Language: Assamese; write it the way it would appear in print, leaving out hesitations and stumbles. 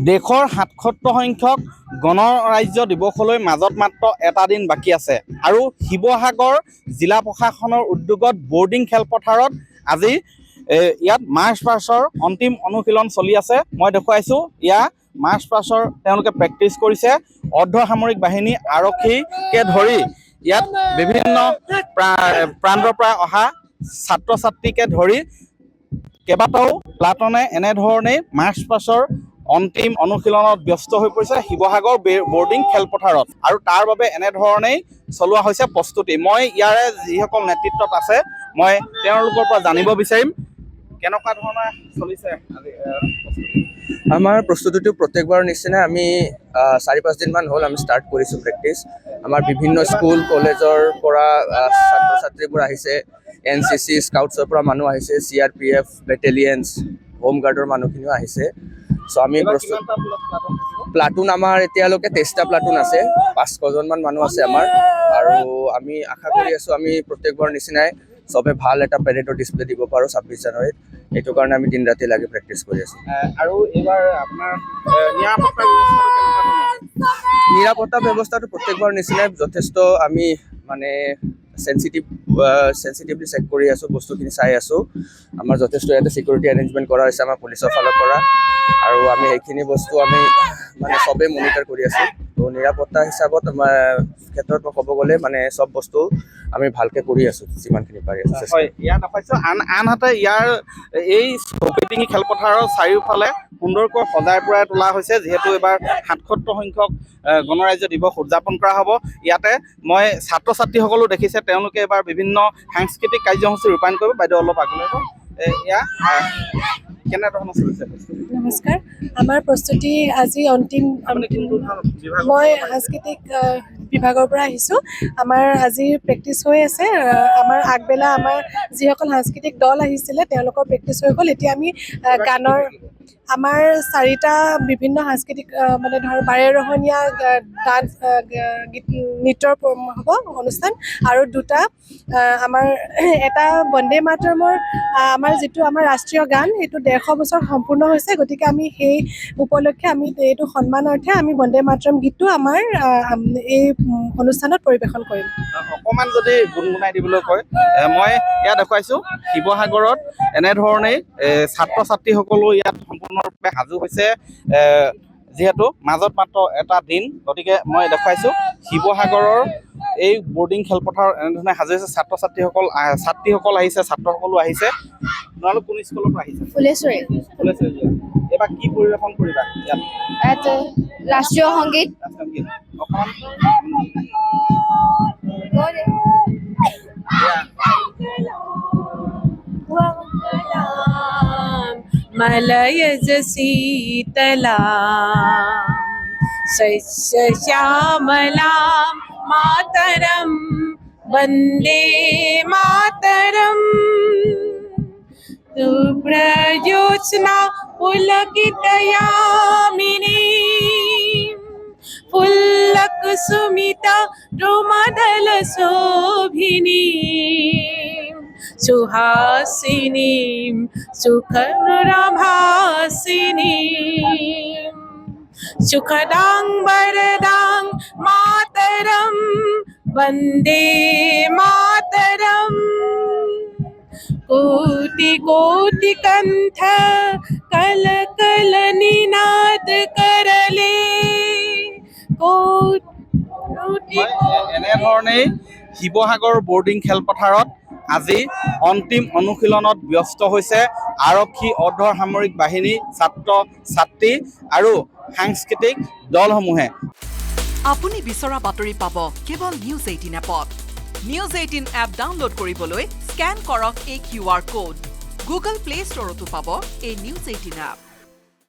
দেশৰ ৭৭ সংখ্যক গণৰাজ্য দিৱসলৈ মাজত মাত্ৰ এটা দিন বাকী আছে আৰু শিৱসাগৰ জিলা প্ৰশাসনৰ উদ্যোগত বৰ্ডিং খেলপথাৰত আজি ইয়াত মাৰ্চ পাষ্টৰ অন্তিম অনুশীলন চলি আছে। মই দেখুৱাইছোঁ ইয়াত মাৰ্চ পাষ্টৰ তেওঁলোকে প্ৰেক্টিছ কৰিছে। অৰ্ধসামৰিক বাহিনী আৰক্ষীকে ধৰি ইয়াত বিভিন্ন প্ৰান্তৰ পৰা অহা ছাত্ৰ ছাত্ৰীকে ধৰি কেইবাটাও প্লাটনে এনেধৰণেই মাৰ্চ পাষ্টৰ অন্তিম অনুশীলনত ব্যস্ত হৈ পৰিছে শিৱসাগৰ বৰ্ডিং খেলপথাৰত আৰু তাৰ বাবে এনেধৰণেই চলোৱা হৈছে প্ৰস্তুতি। মই ইয়াৰে যিসকল নেতৃত্বত আছে মই তেওঁলোকৰ পৰা জানিব বিচাৰিম কেনেকুৱা ধৰণৰ চলিছে আজি প্ৰস্তুতি। আমাৰ প্ৰস্তুতিটো প্ৰত্যেকবাৰৰ নিচিনাই আমি ৪-৫ দিনমান হ'ল আমি ষ্টাৰ্ট কৰিছোঁ প্ৰেক্টিছ। আমাৰ বিভিন্ন স্কুল কলেজৰ পৰা ছাত্ৰ ছাত্ৰীবোৰ আহিছে, NCC স্কাউটছৰ পৰা মানুহ আহিছে, CRPF বেটেলিয়নছ হোমগাৰ্ডৰ মানুহখিনিও আহিছে। চ' আমি প্লাটুন আমাৰ এতিয়ালৈকে 23টা প্লাটুন আছে, 500জনমান মানুহ আছে আমাৰ আৰু আমি আশা কৰি আছোঁ আমি প্ৰত্যেকবাৰ নিচিনাই চবে ভাল এটা পেৰেডৰ ডিছপ্লে দিব পাৰোঁ 26 জানুৱাৰীত। এইটো কাৰণে আমি দিন ৰাতি লাগি প্ৰেক্টিছ কৰি আছোঁ। আৰু এইবাৰ আপোনাৰ নিৰাপত্তা ব্যৱস্থাটো প্ৰত্যেকবাৰ নিচিনাই যথেষ্ট আমি মানে চেনচিটিভলি চেক কৰি আছোঁ, বস্তুখিনি চাই আছোঁ। আমাৰ যথেষ্ট ইয়াতে চিকিউৰিটি এৰেঞ্জমেণ্ট কৰা হৈছে আমাৰ পুলিচৰ ফালৰ পৰা আৰু আমি সেইখিনি বস্তু আমি মানে চবেই মনিটৰ কৰি আছোঁ। তো নিৰাপত্তা হিচাপত আমাৰ ক্ষেত্ৰত ক'ব গ'লে মানে চব বস্তু আমি ভালকৈ কৰি আছোঁ যিমানখিনি পাৰি আছোঁ। হয়, ইয়াত পাইছোঁ আনহাতে ইয়াৰ এই চৌকিডিঙি খেলপথাৰৰ চাৰিওফালে সুন্দৰকৈ সজাই পৰাই তোলা হৈছে যিহেতু এইবাৰ ৭৭ সংখ্যক গণৰাজ্য দিৱস উদযাপন কৰা হ'ব। ইয়াতে মই ছাত্ৰ ছাত্ৰীসকলো দেখিছে তেওঁলোকে এইবাৰ বিভিন্ন সাংস্কৃতিক কাৰ্যসূচী ৰূপায়ণ কৰিব। বাইদেউ অলপ আগলৈ এয়া কেনেধৰণৰ চলিছে? নমস্কাৰ, আমাৰ প্ৰস্তুতি আজি অন্তিম। মই সাংস্কৃতিক বিভাগৰ পৰা আহিছোঁ। আমাৰ আজি প্ৰেক্টিছ হৈ আছে। আমাৰ আগবেলা আমাৰ যিসকল সাংস্কৃতিক দল আহিছিলে তেওঁলোকৰ প্ৰেক্টিছ হৈ গ'ল। এতিয়া আমি গানৰ আমাৰ 4টা বিভিন্ন সাংস্কৃতিক মানে ধৰ বাৰেৰহণীয়া ডান্স নৃত্যৰ হ'ব অনুষ্ঠান আৰু 2টা আমাৰ এটা বন্দে মাতৰমৰ আমাৰ যিটো আমাৰ ৰাষ্ট্ৰীয় গান সেইটো 150 বছৰ সম্পূৰ্ণ হৈছে। গতিকে আমি সেই উপলক্ষে আমি এইটো সন্মানাৰ্থে আমি বন্দে মাতৰম গীতটো আমাৰ এই অনুষ্ঠানত পৰিৱেশন কৰিম। অকণমান যদি গুণগুণাই দিবলৈ কয়, মই ইয়াত দেখুৱাইছোঁ শিৱসাগৰত এনেধৰণেই ছাত্ৰ ছাত্ৰীসকলো ইয়াত সম্পূৰ্ণৰূপে সাজু হৈছে যিহেতু মাজত মাত্ৰ এটা দিন। গতিকে মই দেখুৱাইছোঁ শিৱসাগৰৰ এই বৰ্ডিং খেলপথাৰত এনেধৰণে সাজু হৈছে। ছাত্ৰীসকল আহিছে, ছাত্ৰসকলো আহিছে। তোমালোক কোন স্কুলৰ পৰা আহিছে? ফুলেশ্বৰী। এইবাৰ কি পৰিৱেশন কৰিবা ইয়াত? ৰাষ্ট্ৰীয় সংগীত। मलयज शीतलां शस्य श्यामलां मातरं वन्दे मातरम् शुभ्रज्योत्स्ना पुलकितयामिनी पुल्लकुसुमिता द्रुमदलशोभिनी सुहासिनीं सुखनुराभासिनीं सुखदां वरदां मातरं वन्दे मातरम् कोटि कोटि कंठ कल कल निनाद करले এনেধৰণেই শিৱসাগৰ বৰ্ডিং খেলপথাৰত আজি অন্তিম অনুশীলনত ব্যস্ত হৈছে আৰক্ষী, অৰ্ধসামৰিক বাহিনী, ছাত্ৰ ছাত্ৰী আৰু সাংস্কৃতিক দলসমূহে। আপুনি বিচৰা বাতৰি পাব কেৱল নিউজ 18 এপত। নিউজ 18 এপ ডাউনলোড কৰিবলৈ স্কেন কৰক এই QR কোড। গুগল প্লে ষ্টৰতো পাব এই নিউজ 18 এপ।